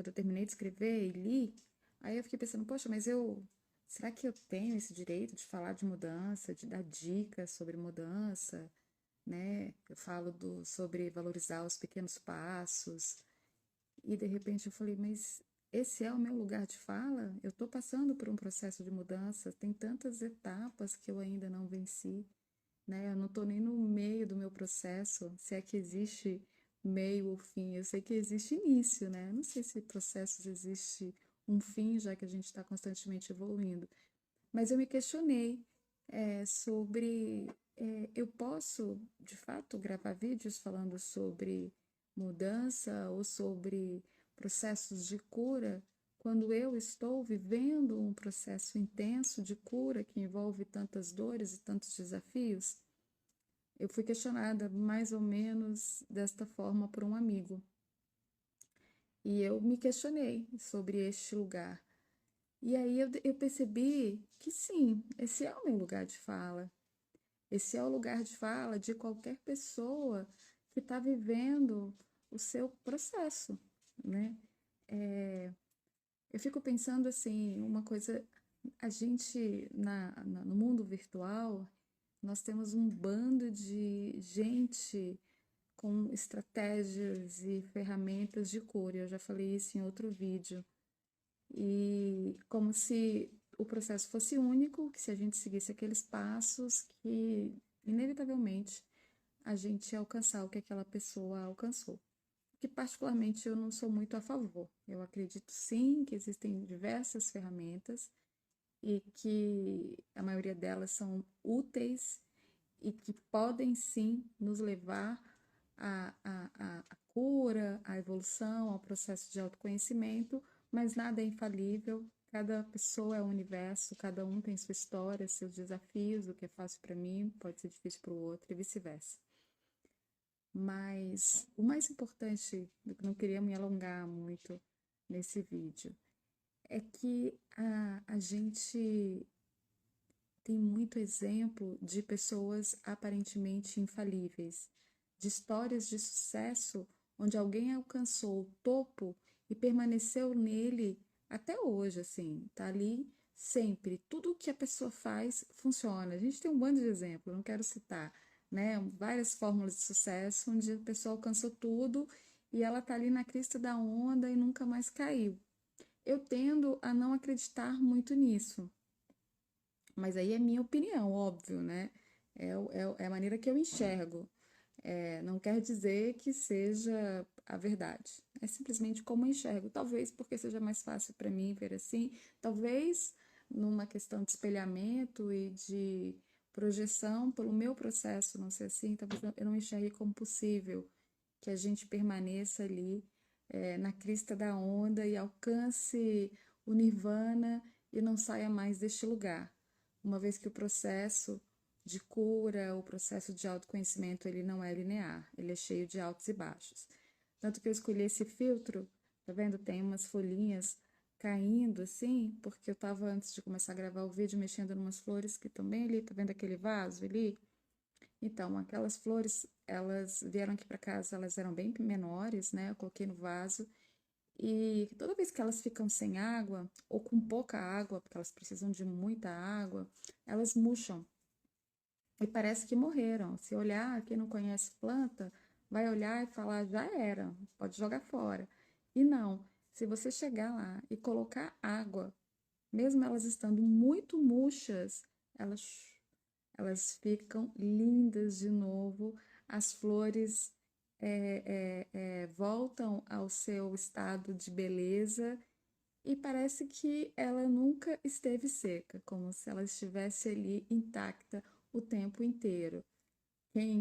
quando eu terminei de escrever e li, aí eu fiquei pensando, poxa, será que eu tenho esse direito de falar de mudança, de dar dicas sobre mudança, né? Eu falo sobre valorizar os pequenos passos, e de repente eu falei, mas esse é o meu lugar de fala? Eu estou passando por um processo de mudança, tem tantas etapas que eu ainda não venci, né? Eu não estou nem no meio do meu processo, se é que existe meio ou fim. Eu sei que existe início, né? Eu não sei se processos existe um fim, já que a gente está constantemente evoluindo. Mas eu me questionei sobre eu posso, de fato, gravar vídeos falando sobre mudança ou sobre processos de cura quando eu estou vivendo um processo intenso de cura que envolve tantas dores e tantos desafios? Eu fui questionada mais ou menos desta forma por um amigo. E eu me questionei sobre este lugar. E aí eu percebi que sim, esse é o meu lugar de fala. Esse é o lugar de fala de qualquer pessoa que está vivendo o seu processo, né? É, eu fico pensando assim, uma coisa, a gente no mundo virtual, nós temos um bando de gente com estratégias e ferramentas de cura. Eu já falei isso em outro vídeo. E como se o processo fosse único, que se a gente seguisse aqueles passos, que inevitavelmente a gente ia alcançar o que aquela pessoa alcançou. Que particularmente eu não sou muito a favor. Eu acredito sim que existem diversas ferramentas e que a maioria delas são úteis e que podem sim nos levar à cura, à evolução, ao processo de autoconhecimento, mas nada é infalível, cada pessoa é um universo, cada um tem sua história, seus desafios, o que é fácil para mim pode ser difícil para o outro e vice-versa. Mas o mais importante, não queria me alongar muito nesse vídeo, é que a gente tem muito exemplo de pessoas aparentemente infalíveis, de histórias de sucesso onde alguém alcançou o topo e permaneceu nele até hoje, assim, tá ali sempre. Tudo que a pessoa faz funciona. A gente tem um bando de exemplos, não quero citar, né? Várias fórmulas de sucesso onde a pessoa alcançou tudo e ela tá ali na crista da onda e nunca mais caiu. Eu tendo a não acreditar muito nisso. Mas aí é minha opinião, óbvio, né? É a maneira que eu enxergo. Não quer dizer que seja a verdade. É simplesmente como eu enxergo. Talvez porque seja mais fácil para mim ver assim. Talvez numa questão de espelhamento e de projeção pelo meu processo não ser assim. Talvez eu não enxergue como possível que a gente permaneça ali na crista da onda e alcance o nirvana e não saia mais deste lugar, uma vez que o processo de cura, o processo de autoconhecimento, ele não é linear, ele é cheio de altos e baixos. Tanto que eu escolhi esse filtro, tá vendo? Tem umas folhinhas caindo assim, porque eu tava antes de começar a gravar o vídeo mexendo em umas flores que estão bem ali, tá vendo aquele vaso ali? Então, aquelas flores, elas vieram aqui para casa, elas eram bem menores, né? Eu coloquei no vaso e toda vez que elas ficam sem água ou com pouca água, porque elas precisam de muita água, elas murcham e parece que morreram. Se olhar, quem não conhece planta, vai olhar e falar, já era, pode jogar fora. E não, se você chegar lá e colocar água, mesmo elas estando muito murchas, elas elas ficam lindas de novo, as flores voltam ao seu estado de beleza e parece que ela nunca esteve seca, como se ela estivesse ali intacta o tempo inteiro.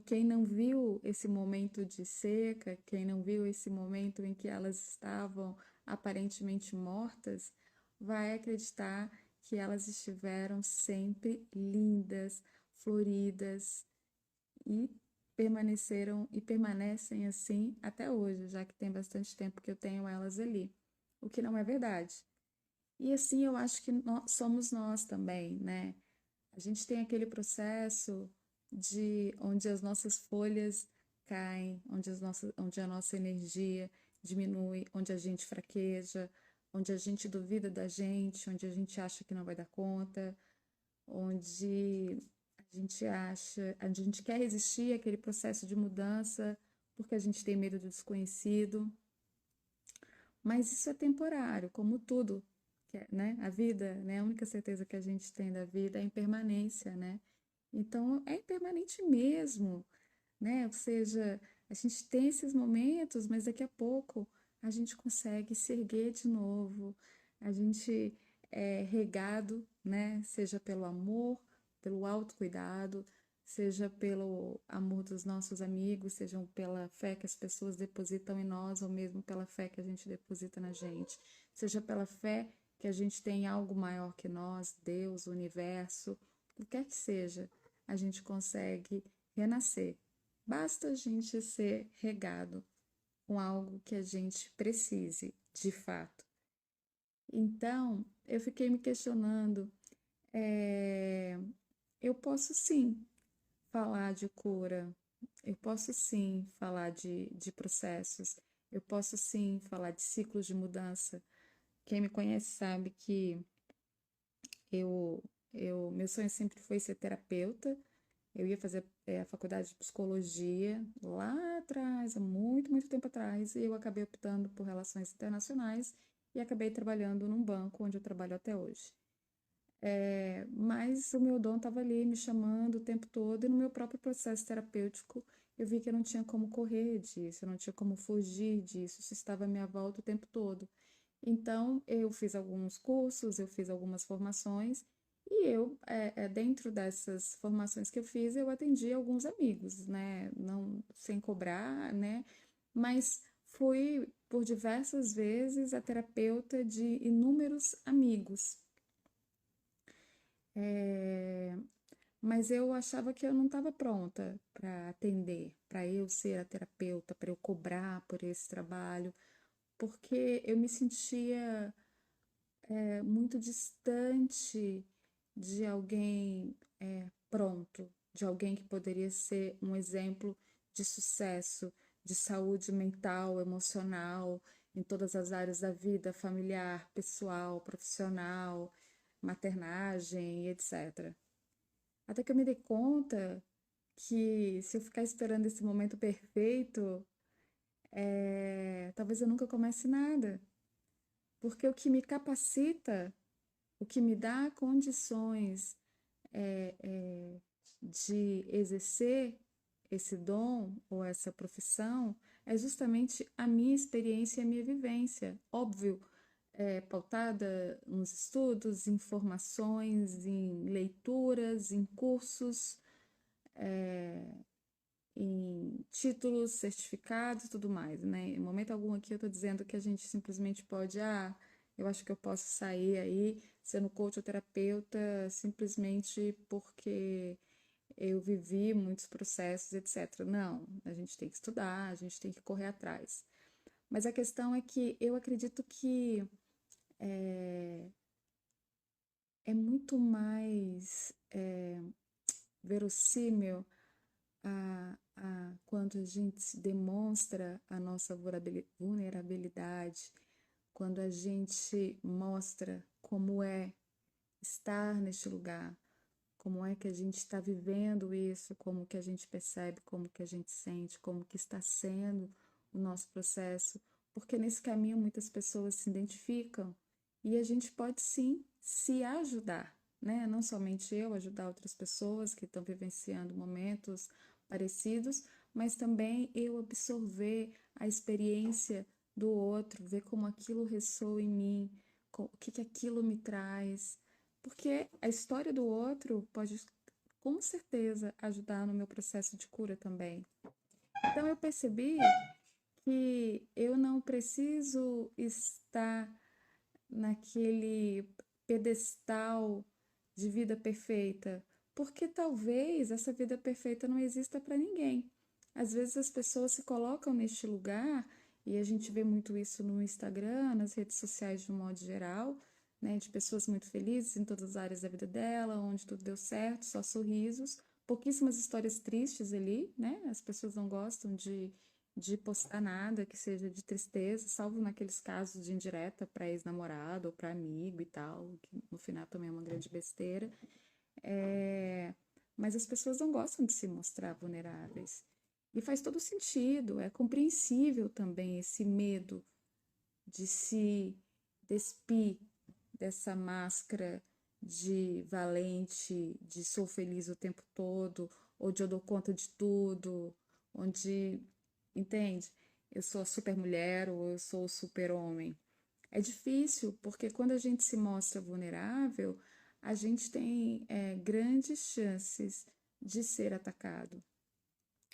Quem não viu esse momento de seca, quem não viu esse momento em que elas estavam aparentemente mortas, vai acreditar que elas estiveram sempre lindas, floridas e permaneceram e permanecem assim até hoje, já que tem bastante tempo que eu tenho elas ali, o que não é verdade. E assim eu acho que somos nós também, né? A gente tem aquele processo de onde as nossas folhas caem, onde a nossa energia diminui, onde a gente fraqueja, onde a gente duvida da gente, onde a gente acha que não vai dar conta, onde a gente quer resistir àquele processo de mudança porque a gente tem medo do desconhecido, mas isso é temporário, como tudo, né? A vida, né? A única certeza que a gente tem da vida é a impermanência, né? Então, é impermanente mesmo, né? Ou seja, a gente tem esses momentos, mas daqui a pouco a gente consegue se erguer de novo, a gente é regado, né? Seja pelo amor, pelo autocuidado, seja pelo amor dos nossos amigos, seja pela fé que as pessoas depositam em nós, ou mesmo pela fé que a gente deposita na gente, seja pela fé que a gente tem em algo maior que nós, Deus, o universo, o que quer que seja, a gente consegue renascer. Basta a gente ser regado com algo que a gente precise, de fato. Então, eu fiquei me questionando, é, eu posso sim falar de cura, eu posso sim falar de processos, eu posso sim falar de ciclos de mudança. Quem me conhece sabe que eu, meu sonho sempre foi ser terapeuta. Eu ia fazer a faculdade de psicologia lá atrás, há muito, muito tempo atrás, e eu acabei optando por relações internacionais e acabei trabalhando num banco onde eu trabalho até hoje. Mas o meu dom estava ali me chamando o tempo todo, e no meu próprio processo terapêutico eu vi que eu não tinha como correr disso, eu não tinha como fugir disso, isso estava à minha volta o tempo todo. Então, eu fiz alguns cursos, eu fiz algumas formações, e dentro dessas formações que eu fiz, eu atendi alguns amigos, né? Não sem cobrar, né? Mas fui por diversas vezes a terapeuta de inúmeros amigos. É, mas eu achava que eu não estava pronta para atender, para eu ser a terapeuta, para eu cobrar por esse trabalho, porque eu me sentia muito distante de alguém pronto, de alguém que poderia ser um exemplo de sucesso, de saúde mental, emocional, em todas as áreas da vida, familiar, pessoal, profissional, maternagem, etc. Até que eu me dei conta que se eu ficar esperando esse momento perfeito, talvez eu nunca comece nada. Porque o que me capacita, o que me dá condições de exercer esse dom ou essa profissão é justamente a minha experiência e a minha vivência. Óbvio, pautada nos estudos, em formações, em leituras, em cursos, em títulos, certificados e tudo mais, né? Em momento algum aqui eu estou dizendo que a gente simplesmente pode, eu acho que eu posso sair aí sendo coach ou terapeuta simplesmente porque eu vivi muitos processos, etc. Não, a gente tem que estudar, a gente tem que correr atrás. Mas a questão é que eu acredito que é muito mais verossímil quando a gente demonstra a nossa vulnerabilidade, quando a gente mostra como é estar neste lugar, como é que a gente está vivendo isso, como que a gente percebe, como que a gente sente, como que está sendo o nosso processo, porque nesse caminho muitas pessoas se identificam e a gente pode sim se ajudar, né? Não somente eu, ajudar outras pessoas que estão vivenciando momentos parecidos, mas também eu absorver a experiência do outro, ver como aquilo ressoa em mim, o que que aquilo me traz, porque a história do outro pode com certeza ajudar no meu processo de cura também. Então eu percebi que eu não preciso estar naquele pedestal de vida perfeita, porque talvez essa vida perfeita não exista para ninguém. Às vezes as pessoas se colocam neste lugar, e a gente vê muito isso no Instagram, nas redes sociais de um modo geral, né, de pessoas muito felizes em todas as áreas da vida dela, onde tudo deu certo, só sorrisos, pouquíssimas histórias tristes ali, né? As pessoas não gostam de de postar nada que seja de tristeza, salvo naqueles casos de indireta para ex-namorado ou para amigo e tal, que no final também é uma grande besteira. É, mas as pessoas não gostam de se mostrar vulneráveis. E faz todo sentido, é compreensível também esse medo de se despir dessa máscara de valente, de sou feliz o tempo todo, ou de eu dou conta de tudo, onde, entende? Eu sou a super mulher ou eu sou o super homem. É difícil, porque quando a gente se mostra vulnerável, a gente tem grandes chances de ser atacado,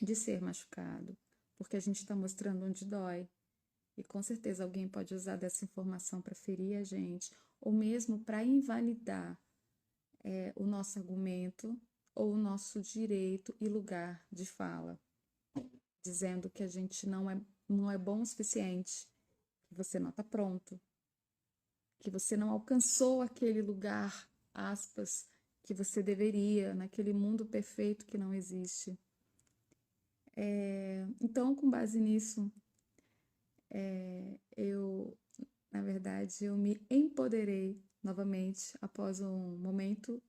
de ser machucado, porque a gente está mostrando onde dói. E com certeza alguém pode usar dessa informação para ferir a gente, ou mesmo para invalidar o nosso argumento ou o nosso direito e lugar de fala, dizendo que a gente não é bom o suficiente, que você não está pronto, que você não alcançou aquele lugar, aspas, que você deveria, naquele mundo perfeito que não existe. Então, com base nisso, na verdade, eu me empoderei novamente após um momento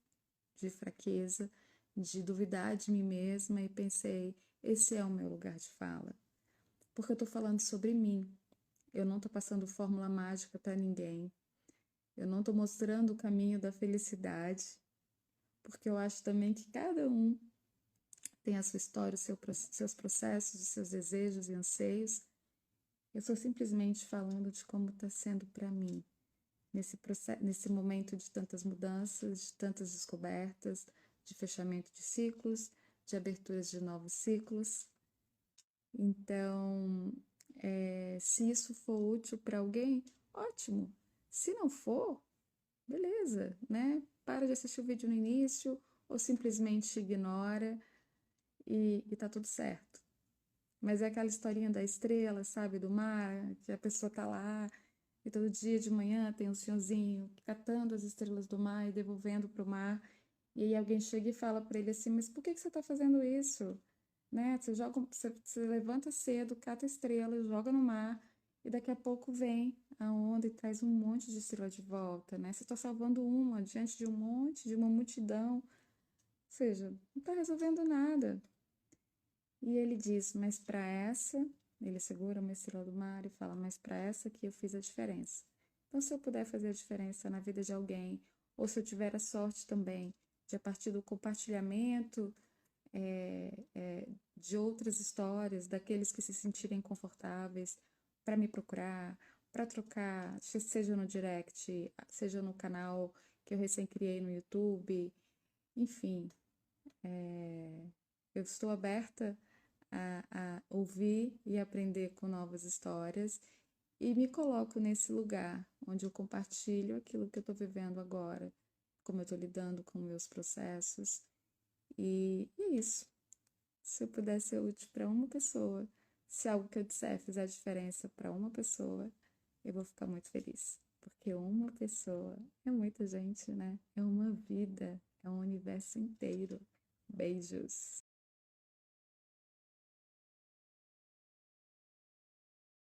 de fraqueza, de duvidar de mim mesma e pensei, esse é o meu lugar de fala. Porque eu estou falando sobre mim. Eu não estou passando fórmula mágica para ninguém. Eu não estou mostrando o caminho da felicidade, porque eu acho também que cada um tem a sua história, seus processos, os seus desejos e anseios. Eu estou simplesmente falando de como está sendo para mim, nesse momento de tantas mudanças, de tantas descobertas, de fechamento de ciclos, de aberturas de novos ciclos. Então, se isso for útil para alguém, ótimo. Se não for, beleza, né? Para de assistir o vídeo no início ou simplesmente ignora e tá tudo certo. Mas é aquela historinha da estrela, sabe, do mar, que a pessoa tá lá e todo dia de manhã tem um senhorzinho catando as estrelas do mar e devolvendo pro mar. E aí alguém chega e fala para ele assim, mas por que você tá fazendo isso? Né? Você levanta cedo, cata a estrela, joga no mar e daqui a pouco vem a onda e traz um monte de estrela de volta, né? Você está salvando uma diante de um monte, de uma multidão, ou seja, não está resolvendo nada. E ele diz, mas para essa, ele segura uma estrela do mar e fala, mas para essa aqui eu fiz a diferença. Então, se eu puder fazer a diferença na vida de alguém, ou se eu tiver a sorte também de, a partir do compartilhamento de outras histórias, daqueles que se sentirem confortáveis para me procurar, para trocar, seja no direct, seja no canal que eu recém criei no YouTube, enfim, eu estou aberta a ouvir e aprender com novas histórias e me coloco nesse lugar onde eu compartilho aquilo que eu estou vivendo agora, como eu estou lidando com meus processos, e é isso. Se eu puder ser útil para uma pessoa, se algo que eu disser fizer diferença para uma pessoa, eu vou ficar muito feliz. Porque uma pessoa é muita gente, né? É uma vida, é um universo inteiro. Beijos.